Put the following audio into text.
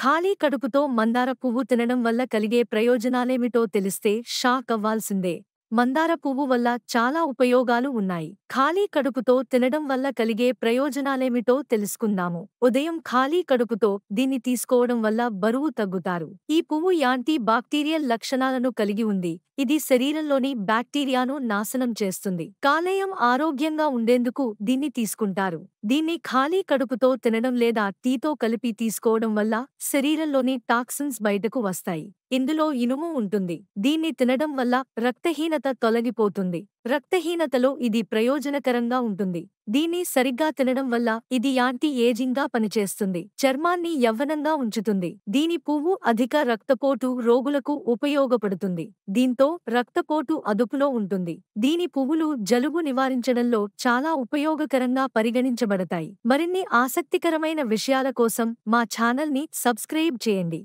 ఖాళీ కడుపుతో మందార పువ్వు తినడం వల్ల కలిగే ప్రయోజనాలేమిటో తెలిస్తే షాక్ అవ్వాల్సిందే. మందార పువ్వు వల్ల చాలా ఉపయోగాలు ఉన్నాయి. ఖాళీ కడుపుతో తినడం వల్ల కలిగే ప్రయోజనాలేమిటో తెలుసుకుందాము. ఉదయం ఖాళీ కడుపుతో దీన్ని తీసుకోవడం వల్ల బరువు తగ్గుతారు. ఈ పువ్వు యాంటీ బాక్టీరియల్ లక్షణాలను కలిగి ఉంది. ఇది శరీరంలోని బ్యాక్టీరియాను నాశనం చేస్తుంది. కాలేయం ఆరోగ్యంగా ఉండేందుకు దీన్ని తీసుకుంటారు. దీన్ని ఖాళీ కడుపుతో తినడం లేదా టీతో కలిపి తీసుకోవడం వల్ల శరీరంలోని టాక్సిన్స్ బయటకు వస్తాయి. ఇందులో ఇనుము ఉంటుంది. దీన్ని తినడం వల్ల రక్తహీనత తొలగిపోతుంది. రక్తహీనతలో ఇది ప్రయోజనకరంగా ఉంటుంది. దీన్ని సరిగ్గా తినడం వల్ల ఇది యాంటీ ఏజింగ్ గా పనిచేస్తుంది. చర్మాన్ని యవ్వనంగా ఉంచుతుంది. దీని పువ్వు అధిక రక్తపోటు రోగులకు ఉపయోగపడుతుంది. దీంతో రక్తపోటు అదుపులో ఉంటుంది. దీని పువ్వులు జలుబు నివారించడంలో చాలా ఉపయోగకరంగా పరిగణించబడతాయి. మరిన్ని ఆసక్తికరమైన విషయాల కోసం మా ఛానల్ని సబ్స్క్రైబ్ చేయండి.